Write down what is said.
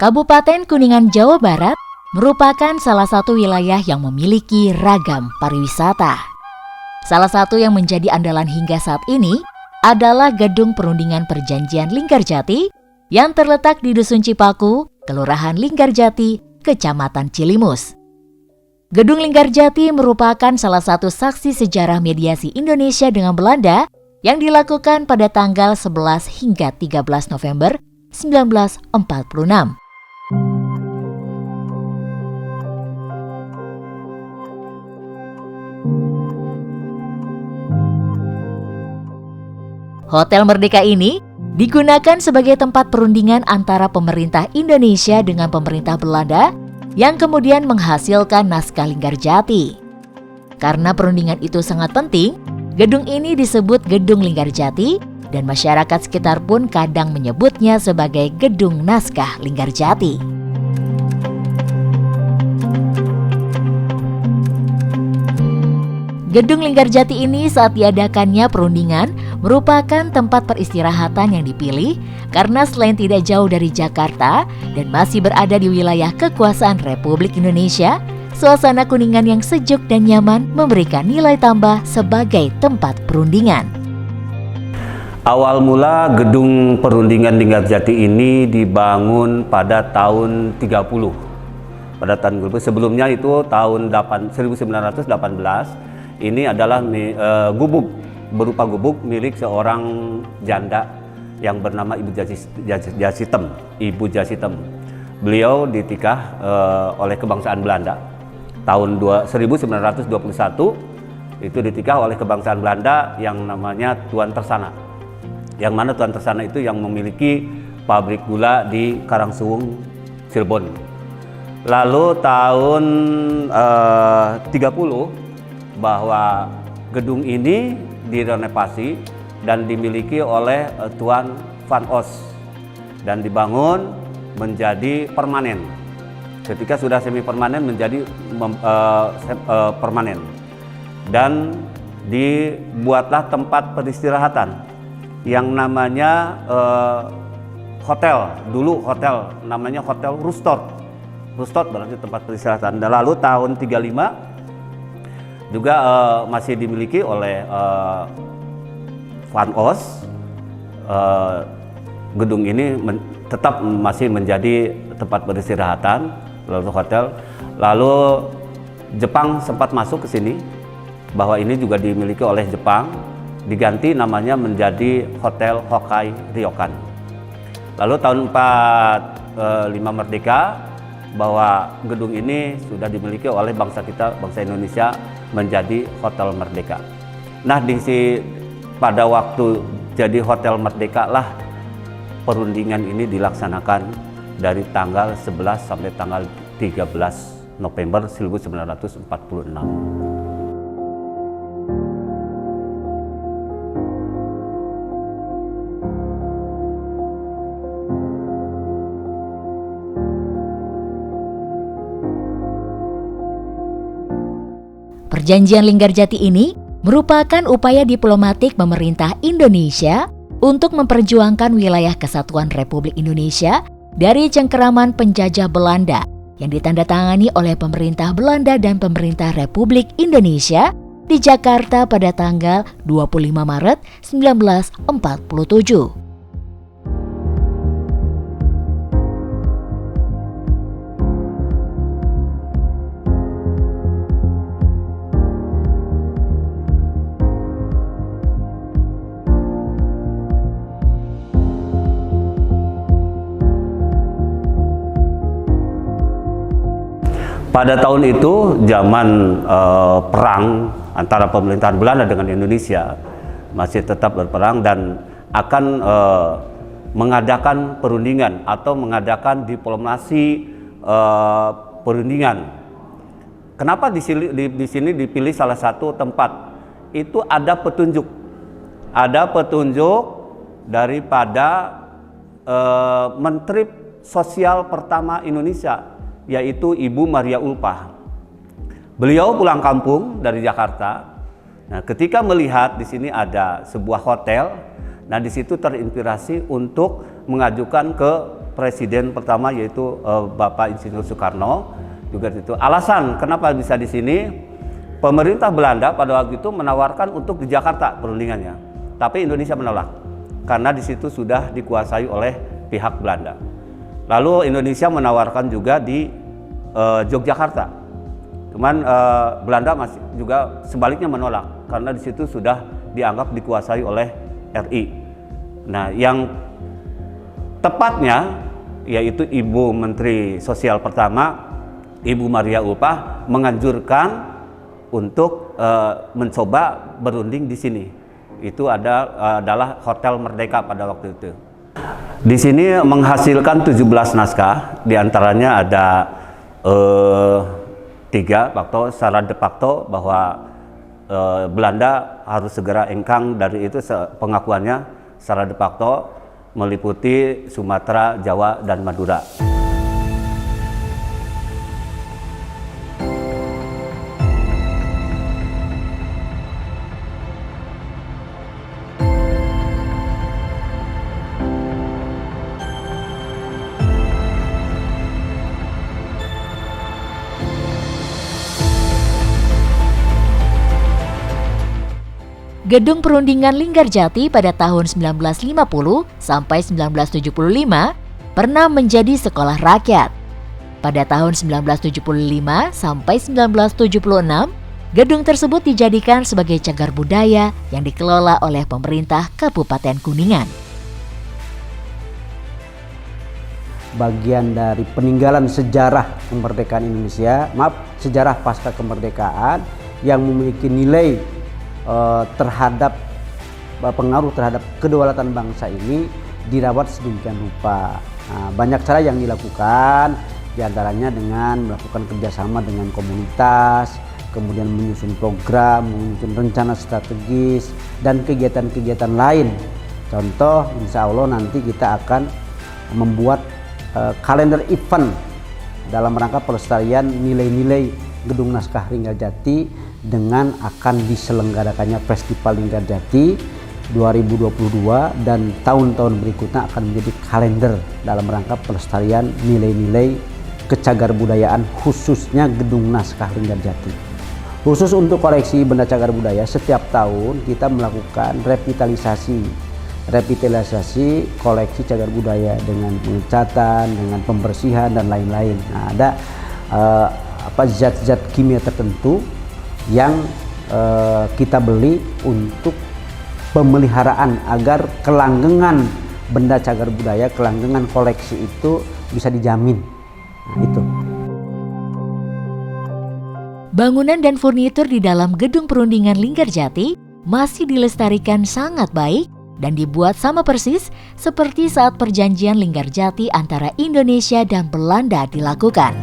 Kabupaten Kuningan, Jawa Barat merupakan salah satu wilayah yang memiliki ragam pariwisata. Salah satu yang menjadi andalan hingga saat ini adalah Gedung Perundingan Perjanjian Linggarjati yang terletak di Dusun Cipaku, Kelurahan Linggarjati, Kecamatan Cilimus. Gedung Linggarjati merupakan salah satu saksi sejarah mediasi Indonesia dengan Belanda yang dilakukan pada tanggal 11 hingga 13 November 1946. Hotel Merdeka ini digunakan sebagai tempat perundingan antara pemerintah Indonesia dengan pemerintah Belanda yang kemudian menghasilkan naskah Linggarjati. Karena perundingan itu sangat penting, gedung ini disebut Gedung Linggarjati dan masyarakat sekitar pun kadang menyebutnya sebagai Gedung Naskah Linggarjati. Gedung Linggarjati ini saat diadakannya perundingan merupakan tempat peristirahatan yang dipilih karena selain tidak jauh dari Jakarta dan masih berada di wilayah kekuasaan Republik Indonesia, suasana Kuningan yang sejuk dan nyaman memberikan nilai tambah sebagai tempat perundingan. Awal mula Gedung Perundingan Linggarjati ini dibangun pada tahun 30. Pada tahun 30. Sebelumnya itu tahun 1918. Ini adalah gubuk, berupa gubuk milik seorang janda yang bernama Ibu Jasitem. Ibu Jasitem. Beliau ditikah oleh kebangsaan Belanda. Tahun 1921 itu ditikah oleh kebangsaan Belanda yang namanya Tuan Tersana. Yang mana Tuan Tersana itu yang memiliki pabrik gula di Karangsuwung, Cirebon. Lalu tahun 30 bahwa gedung ini direnovasi dan dimiliki oleh Tuan Van Os dan dibangun menjadi permanen. Ketika sudah semi permanen menjadi permanen dan dibuatlah tempat peristirahatan yang namanya hotel. Dulu hotel namanya Hotel Rustot. Rustot berarti tempat peristirahatan. Dan lalu tahun 35 juga masih dimiliki oleh Van Os. Gedung ini tetap masih menjadi tempat peristirahatan, lalu hotel. Lalu Jepang sempat masuk ke sini, bahwa ini juga dimiliki oleh Jepang, diganti namanya menjadi Hotel Hokkai Ryokan. Lalu tahun 45 merdeka, bahwa gedung ini sudah dimiliki oleh bangsa kita, bangsa Indonesia, menjadi Hotel Merdeka. Nah, pada waktu jadi Hotel Merdeka lah perundingan ini dilaksanakan dari tanggal 11 sampai tanggal 13 November 1946. Perjanjian Linggarjati ini merupakan upaya diplomatik pemerintah Indonesia untuk memperjuangkan wilayah kesatuan Republik Indonesia dari cengkeraman penjajah Belanda yang ditandatangani oleh pemerintah Belanda dan pemerintah Republik Indonesia di Jakarta pada tanggal 25 Maret 1947. Pada tahun itu zaman perang antara pemerintahan Belanda dengan Indonesia masih tetap berperang dan akan mengadakan perundingan atau mengadakan diplomasi perundingan. Kenapa di sini dipilih salah satu tempat? Itu ada petunjuk daripada Menteri Sosial pertama Indonesia, yaitu Ibu Maria Ulpah. Beliau pulang kampung dari Jakarta. Nah, ketika melihat di sini ada sebuah hotel, nah di situ terinspirasi untuk mengajukan ke presiden pertama yaitu Bapak Insinyur Soekarno. Juga itu alasan kenapa bisa di sini. Pemerintah Belanda pada waktu itu menawarkan untuk di Jakarta perundingannya, tapi Indonesia menolak karena di situ sudah dikuasai oleh pihak Belanda. Lalu Indonesia menawarkan juga di Yogyakarta, cuman Belanda masih juga sebaliknya menolak karena di situ sudah dianggap dikuasai oleh RI. Nah, yang tepatnya yaitu Ibu Menteri Sosial pertama, Ibu Maria Ulpah, menganjurkan untuk mencoba berunding di sini. Itu adalah Hotel Merdeka pada waktu itu. Di sini menghasilkan 17 naskah, diantaranya ada 3 fakto secara de facto bahwa Belanda harus segera engkang dari itu. Pengakuannya secara de facto meliputi Sumatera, Jawa, dan Madura. Gedung Perundingan Linggarjati pada tahun 1950 sampai 1975 pernah menjadi sekolah rakyat. Pada tahun 1975 sampai 1976, gedung tersebut dijadikan sebagai cagar budaya yang dikelola oleh pemerintah Kabupaten Kuningan. Bagian dari peninggalan sejarah kemerdekaan Indonesia, sejarah pasca kemerdekaan yang memiliki nilai terhadap pengaruh terhadap kedaulatan bangsa ini dirawat sedemikian rupa. Nah, banyak cara yang dilakukan, diantaranya dengan melakukan kerjasama dengan komunitas, kemudian menyusun program, menyusun rencana strategis, dan kegiatan-kegiatan lain. Contoh, insya Allah nanti kita akan membuat kalender event dalam rangka pelestarian nilai-nilai Gedung Naskah Linggarjati dengan akan diselenggarakannya Festival Linggarjati 2022 dan tahun-tahun berikutnya akan menjadi kalender dalam rangka pelestarian nilai-nilai kecagar budayaan khususnya Gedung Naskah Linggarjati. Khusus untuk koleksi benda cagar budaya, setiap tahun kita melakukan revitalisasi koleksi cagar budaya dengan pengecatan, dengan pembersihan dan lain-lain. Nah, ada zat-zat kimia tertentu yang kita beli untuk pemeliharaan agar kelanggengan benda cagar budaya, kelanggengan koleksi itu bisa dijamin. Nah, itu. Bangunan dan furnitur di dalam Gedung Perundingan Linggarjati masih dilestarikan sangat baik dan dibuat sama persis seperti saat perjanjian Linggarjati antara Indonesia dan Belanda dilakukan.